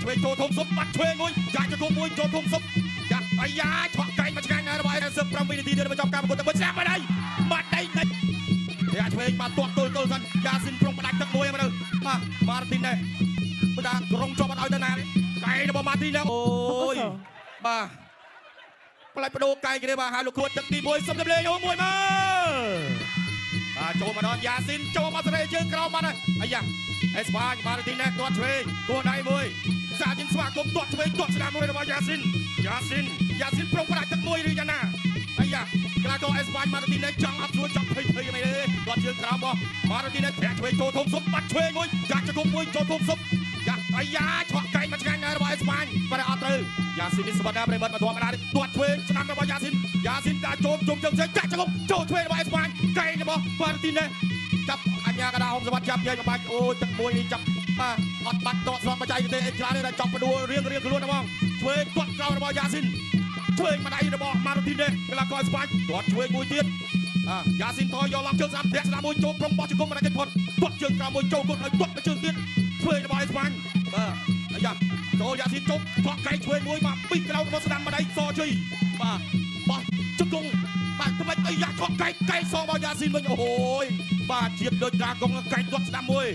ឆ្វេងចូលធំសុបបាត់ឆ្វេងមួយចាច់ជង្គង់មួយចូលធំសុបចាក់អាយ៉ាឆ្វក់កែងមកឆ្ងាញ់ហើយរបស់45វិនាទីទៀតបញ្ចប់ការប្រកួតតែមិនស្រាប់បាត់ហើយបាត់ដៃចាក់ឆ្វេងបាត់ទាត់ទល់សិនយ៉ាស៊ីនប្រុងផ្ដាច់ទឹកមួយមកទៅបាទម៉ាទីនដែរបើថាក្រុងជាប់អត់ឲ្យទៅណាទេកែងរបស់ម៉ាទីនដែរអូយបាទផ្លែបដូរកែងគេបាទហៅលោកគ្រូទឹកទី1សុំទម្លេងមួយមកបាទចូលមកដល់យ៉ាស៊ីនចូលមកសេរីជើងក្រោមបាត់ហើយអាយ៉ាអេស្ប៉ាញម៉ាទីនដែរទាត់ឆ្វេងគោះដៃមួយសាជាងស្វាគមន៍ទាត់ឆ្វេងទាត់ស្ដាំមួយរបស់យ៉ាស៊ីនប្រុងផ្ដាច់ទឹកមួយឬយ៉ាងណាអាយ៉ាកីឡាករអេស្ប៉ាញម៉ាទីនដែរចង់អត់ស្រួលចង់ភ័យមិនទេទាត់ជើងក្រោមរបស់ម៉ាទីនដែរធ្លាក់ឆ្វេងចូលធំសុបបាត់ឆ្វេងមួយចាក់ជង្គង់មួយចូលធំសុបយ៉ាអាយ៉ាឆ្វក់កែងមកឆ្ងាញ់ហើយរបស់អេស្ប៉ាញបើអត់ត្រូវយ៉ាស៊ីននេះស្បត់ណាប្រិមិត្តមកធម្មតាទាត់ឆ្វេងស្ដាំរបស់យ៉ាស៊ីនការចូលជុំជើងផ្សេងចាក់ជង្គង់ចូលឆ្វេងរបស់អេស្ប៉ាញកែងរបស់ម៉ាទីនដែរចាប់អញ្ញាកដាហុំសវត្តចាប់យាយមកបាច់អូយទឹកមួយនេះចាប់បាទអត់បាច់តតស្របបច្ច័យទេអេច្រើនទេតែចង់បដួលរៀងខ្លួនហ្មងឆ្វេងទាត់ក្រោមរបស់យ៉ាស៊ីនឆ្វេងមកដៃរបស់ម៉ាទីនដែរកីឡាករស្ប៉ាញទាត់ឆ្វេងមួយទៀតយ៉ាស៊ីនថយយកឡងជើងស្ដាំធាក់ស្ដាំមួយចូលព្រមបោះជង្គង់មកដៃគេផុតទាត់ជើងក្រោមមួយចូលគាត់ឲ្យទាត់ទៅជើងទៀតឆ្វេងរបស់ស្ប៉ាញបាទអាយ៉ាចូលយ៉ាស៊ីនជប់ថក់កែងឆ្វេងមួយមកពីក្រោមរបស់ស្ដាំមកដៃសជ័យបាទបោះជង្គង់បាទក្បាច់អាយ៉ាថក់កែងសងរបស់យ៉ាស៊ីនវិញអូយបាទជាតិដូចដាកុងកែងទាត់ស្ដាំមួយ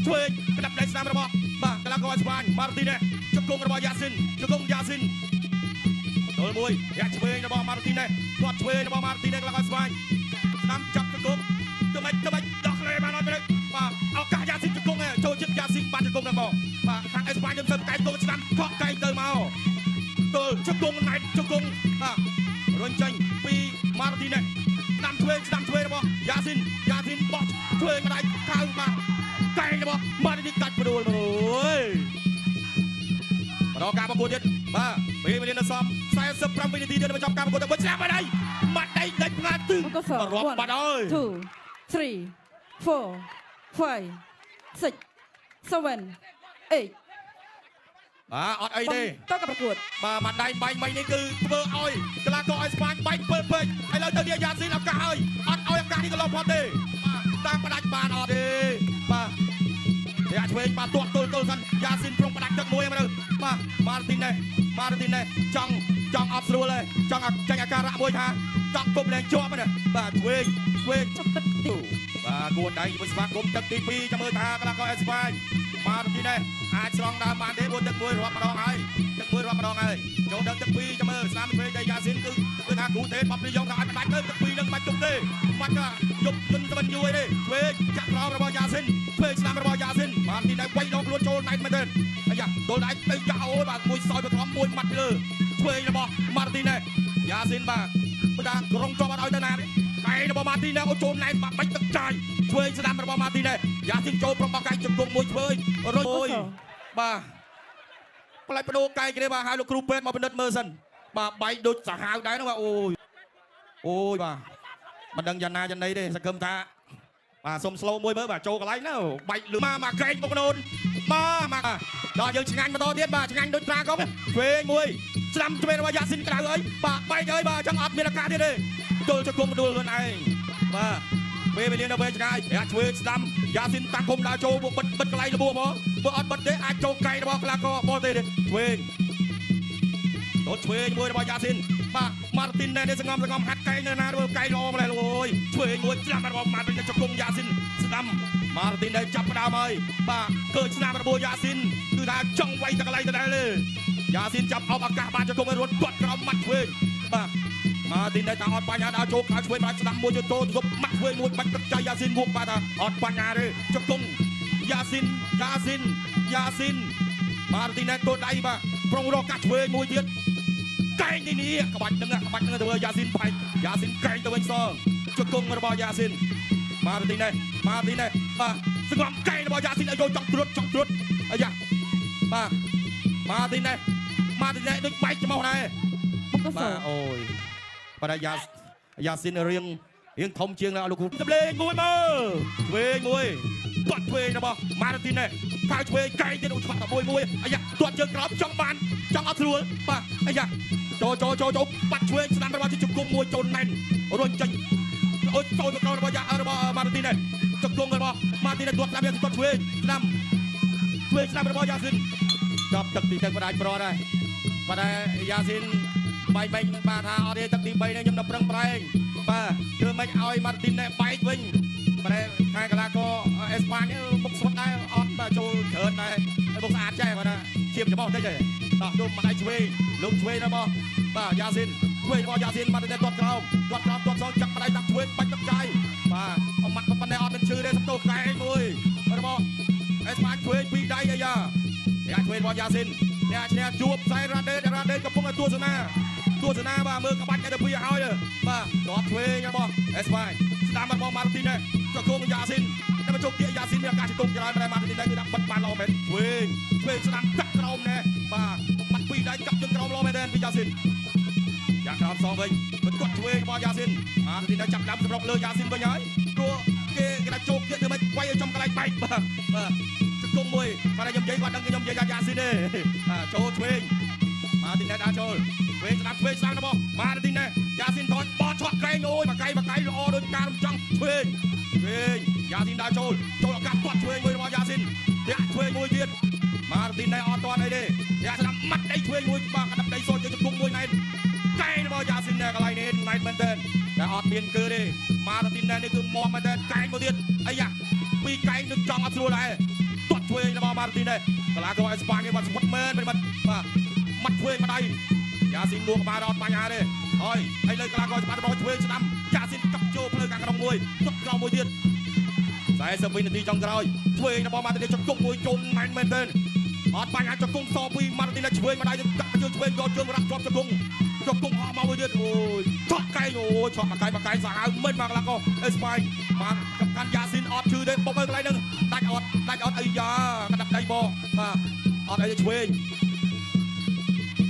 ឆ្វេងក្តាប់ដៃស្ដាំរបស់បាទកីឡាករស្ប៉ាញម៉ាទីនជង្គង់របស់យ៉ាស៊ីនជង្គង់យ៉ាស៊ីនចូលមួយយ៉ាឆ្វេងរបស់ម៉ាទីនទាត់ឆ្វេងរបស់ម៉ាទីនកីឡាករស្ប៉ាញស្ដាំចាប់ជង្គង់ក្បាច់ដោះលេបានអត់ទេបាទឱកាសយ៉ាស៊ីនជង្គង់ចូលជិតយ៉ាស៊ីនបាត់ជង្គង់ដល់មកបាទខាងអេស្ប៉ាញយើងទៅកែងទល់ស្ដាំថក់កែងទៅមកទល់ជង្គង់ណៃជង្គង់បាទរុញចេញពីម៉ាទីនស្ដាំឆ្វេងរបស់យ៉ាស៊ីនបោះឆ្វេងមកដៃខៅបាទកែងរបស់ម៉ាទីនកាច់បដួលមកអូយបន្តការប្រកួតទៀតបាទពេលវេលានៅសម45វិនាទីទៀតបញ្ចប់ការប្រកួតតែមិនស្រាប់ហើយបាត់ដៃដាច់ផ្ងាត់ទឹងរាប់បាត់ហើយ2 3 4 5 6 7 8អត់អីទេតើក៏ប្រកួតបាទមកដៃបាញ់មិញនេះគឺធ្វើឲ្យកីឡាករអេស្ប៉ាញបាញ់ពេកឥឡូវទៅជាយ៉ាស៊ីនឱកាសហើយអត់ឲ្យឱកាសនេះក៏លបផុតទេបាទតាមផ្ដាច់បានអត់ទេបាទយ៉ាឆ្វេងបាទទាត់ទល់សិនយ៉ាស៊ីនប្រុងផ្ដាច់ទឹកមួយមកទៅបាទម៉ាទីនដែរចង់អត់ស្រួលទេចង់ចាញ់អាការៈមួយថាចង់គប់លែងជាប់ណាបាទឆ្វេងចុកទឹកទីបាទគួរដៃមួយស្វាគមន៍ទឹកទី2ចាំមើលថាកីឡាករអេស្ប៉ាញម៉ាទីនដែរអាចស្រង់ដើមបានទេមួយទឹកមួយរាប់ម្ដងហើយចូលដល់ទឹក2ចាំមើលស្ដាំឆ្វេងដៃយ៉ាស៊ីនគឺថាគ្រូទេបបនិយមថាអាចផ្ដាច់ទៅទឹក2នឹងបាច់ជុំទេបាច់ថាយប់យន្តទៅវិញយូរទេឆ្វេងចាក់ក្រោមរបស់យ៉ាស៊ីនឆ្វេងស្ដាំរបស់យ៉ាស៊ីនម៉ាទីនដែរវាយដងខ្លួនចូលណៃមែនទេអាយ៉ាទល់ដៃទៅចាក់អូយបាទមួយសោយទៅក្រោមមួយម៉ាត់លើឆ្វេងរបស់ម៉ាទីនដែរយ៉ាស៊ីនបាទបើថាក្រុងជាប់អត់ឲ្យទៅណាទេកែងរបស់ម៉ាទីនដែរអូចូលណៃបាច់ទឹកចាយឆ្វេងស្ដាំរបស់ម៉ាទីនដែរយ៉ាស៊ីនចូលប្រំបោះកែងជង្គង់មួយឆ្វេងរុញអូយបាទផ្លែបដូរកែងគេបាទហៅលោកគ្រូពេទ្យមកពិនិត្យមើលសិនបាទបែកដូចសាហាវដែរហ្នឹងបាទអូយបាទមិនដឹងយ៉ាងណាយ៉ាងណីទេសង្ឃឹមថាបាទសុំស្លូមួយមើលបាទចូលកន្លែងណាបែកលឺមកកែងបងប្អូនមកដល់យើងឆ្ងាញ់បន្តទៀតបាទឆ្ងាញ់ដូចត្រាកុំឆ្វេងមួយស្ដាំឆ្វេងរបស់យ៉ាស៊ីនក្រៅអើយបាទបែកហើយបាទចង់អត់មានឱកាសទៀតទេទល់ជង្គង់ដួលខ្លួនឯងបាទពេលវេលានៅវែងឆ្ងាយយ៉ាឆ្វេងស្ដាំយ៉ាស៊ីនតាំងគុំដើរចូលបិទកន្លែងលបមកបើអត់បិទទេអាចចូលកែងរបស់កីឡាករបរទេសទេឆ្វេងមួយរបស់យ៉ាស៊ីនបាទម៉ាទីនដែរសងំហាត់កែងនៅណាមើលកែងល្អម្ល៉េះអូយឆ្វេងមួយស្ដាំរបស់ម៉ាទីនជង្គង់យ៉ាស៊ីនស្ដាំម៉ាទីនដែរចាប់ផ្ដើមហើយបាទគឺឆ្នាំរបស់យ៉ាស៊ីនគឺថាចង់វាយតកន្លែងទៅដែរយ៉ាស៊ីនចាប់អបឱកាសបានជង្គង់ឲ្យរត់គាត់ក្រោមម៉ាត់ឆ្វេងបាទម៉ាទីនដែរថាអត់បញ្ហាដល់ចូលខាងឆ្វេងបាទស្ដាំមួយចូលទប់ម៉ាត់ឆ្វេងមួយបាច់ទឹកចៃយ៉ាស៊ីនមកបាទថាអត់បញ្ហាទេជង្គង់យ៉ាស៊ីនម៉ាទីនដែរកូនដៃបាទប្រុងរកកាត់ឆ្វេងមួយទៀតកែងនេះក្បាច់នឹងទៅមើលយ៉ាស៊ីនបែកយ៉ាស៊ីនកែងទៅវិញសងជង្គង់របស់យ៉ាស៊ីនម៉ាទីនដែរបាទសង្ងំកែងរបស់យ៉ាស៊ីនឲ្យយកចង់ត្រួតអាយ៉ាបាទម៉ាទីនដែរដូចបែកច្មោះដែរបាទអូយបាទយ៉ាស៊ីនរៀងធំជាងលោកគ្រូទម្លេងមួយមើលឆ្វេងមួយទាត់ឆ្វេងរបស់ម៉ាទីនដែរខាងឆ្វេងកែងទៀតឆ្វាក់តែមួយអាយ៉ាទាត់ជើងក្រោមចង់អត់ស្រួលបាទអាយ៉ាចូលបាត់ឆ្វេងស្ដាំរបស់ជង្គង់មួយចូលណែនរុញចេញអូចូលទៅក្រោមរបស់ម៉ាទីនដែរជង្គង់របស់ម៉ាទីនទាត់ស្ដាំឆ្វេងស្ដាំរបស់យ៉ាស៊ីន ប់ទឹកទីទឹកបណ្ដាច់ប្រដែរប៉ុន្តែយ៉ាស៊ីនបាយបែកនឹងបាទថាអត់ទេទឹកទី3នេះខ្ញុំដល់ប្រឹងប្រែងបាទធ្វើម៉េចឲ្យម៉ាទីននេះបែកវិញប៉ុន្តែខាងកីឡាករអេស្ប៉ាញមុខស្វិតដែរអត់បាទចូលក្រើនដែរមុខស្អាតចេះគាត់ថាជាបច្បងតិចទេដោះយកមកដៃឆ្វេងលោកឆ្វេងរបស់បាទយ៉ាស៊ីនឆ្វេងរបស់យ៉ាស៊ីនម៉ាទីននេះទាត់ក្រោមទាត់សងចាក់បដៃដាក់ឆ្វេងបាច់ទឹកចាយបាទអមាត់ប៉ុណ្ណេះអត់មានឈឺទេសំទោសកែមួយរបស់អេស្ប៉ាញឆ្វេងពីរដៃអាយ៉ាឆ្វេងរបស់យ៉ាស៊ីនអ្នកឈ្នះជួបខ្សែរ៉ាដេកំពុងតែទស្សនាបាទមើលក្បាច់ឯទៅពីឲ្យបាទទាត់ឆ្វេងរបស់អេស្ប៉ាញស្ដាំរបស់ម៉ាទីននេះចុះគងយ៉ាស៊ីនតែមកជោគទាយ៉ាស៊ីនមានឱកាសជង្គង់ច្រើនតែម៉ាទីននេះគឺដាក់បិទបានល្អមែនឆ្វេងស្ដាំទឹកក្រោមណែបាទបាត់ពីរដៃកាប់ជើងក្រោមល្អមែនពីយ៉ាស៊ីនយ៉ាងក្រោមសងវិញគាត់ឆ្វេងរបស់យ៉ាស៊ីនម៉ាទីននេះចាប់ដាក់សម្រុកលើយ៉ាស៊ីនវិញហើយព្រោះគេដាក់ជោគទាធ្វើម៉េចវាយឲ្យចំកន្លែងបែកបាទជង្គង់មួយគាត់ខ្ញុំនិយាយគាត់ដឹងខ្ញុំនិយាយយ៉ាស៊ីនទេចូលឆ្វេងម៉ាទីននេះដាក់ចូលឆ្វេងស្ដាំរបស់ម៉ាទីននេះយ៉ាស៊ីនថតបោះឆក់ក្រែងអូយមកកៃល្អដូចការរំចង់ឆ្វេងយ៉ាស៊ីនដាក់ចូលឱកាសទាត់ឆ្វេងមួយរបស់យ៉ាស៊ីនធាក់ឆ្វេងមួយទៀតម៉ាទីននេះអត់ទាត់អីទេយ៉ាស្ដាំម៉ាត់ដៃឆ្វេងមួយបាទកាត់ដៃសូចជង្គង់មួយណែនកែរបស់យ៉ាស៊ីននេះកន្លែងនេះណែមែនតើតែអត់មានគឺទេម៉ាទីននេះគឺមកមែនតើកែមួយទៀតអាយ៉ាពីរកែនឹងចង់អត់ស្រួលដែរទាត់ឆ្វេងរបស់ម៉ាទីននេះកីឡាករអេស្ប៉ាញគេបាត់ស្មុតមែនបាទមាត់ឆ្វេងម្ដាយយ៉ាស៊ីនលួងក្បាលអត់បញ្ហាទេហើយលើកីឡាករច្បាស់របស់ឆ្វេងស្ដាំយ៉ាស៊ីនកាប់ចូលផ្លូវខាងក្នុងមួយទាត់ក្រោមមួយទៀត40វិនាទីចុងក្រោយឆ្វេងរបស់ម៉ាទីនជង្គង់មួយជន់មែនទេអត់បញ្ហាជង្គង់សពីម៉ាទីនឆ្វេងម្ដាយនឹងដាក់ជើងឆ្វេងយកជើងរ៉ាប់ជាប់ជង្គង់ហោះមកមួយទៀតអូយឆក់កែងអូយឆក់មកកែងសាហាវមិនមកកីឡាករអេស្ប៉ាញបានកំកាន់យ៉ាស៊ីនអត់ឈឺទេបុកឲ្យកន្លែងហ្នឹងដាច់អត់អីយ៉ាកាត់ដៃបបាទអត់អីទេឆ្វេង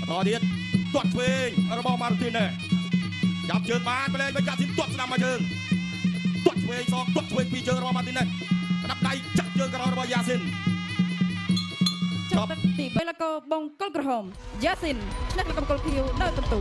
បន្តទៀតទាត់ឆ្វេងរបស់ម៉ាទីននេះចាប់ជើងបានប្រឡែងមកយ៉ាស៊ីនទាត់ស្ដាំមកជើងទាត់ឆ្វេងសងទាត់ឆ្វេងពីរជើងរបស់ម៉ាទីននេះកាត់ដៃចាក់ជើងក្រោយរបស់យ៉ាស៊ីនចប់ទី3កីឡាករបង្គោលក្រហមយ៉ាស៊ីនឈ្នះកីឡាករបង្គោលខៀវដោយបន្ទូ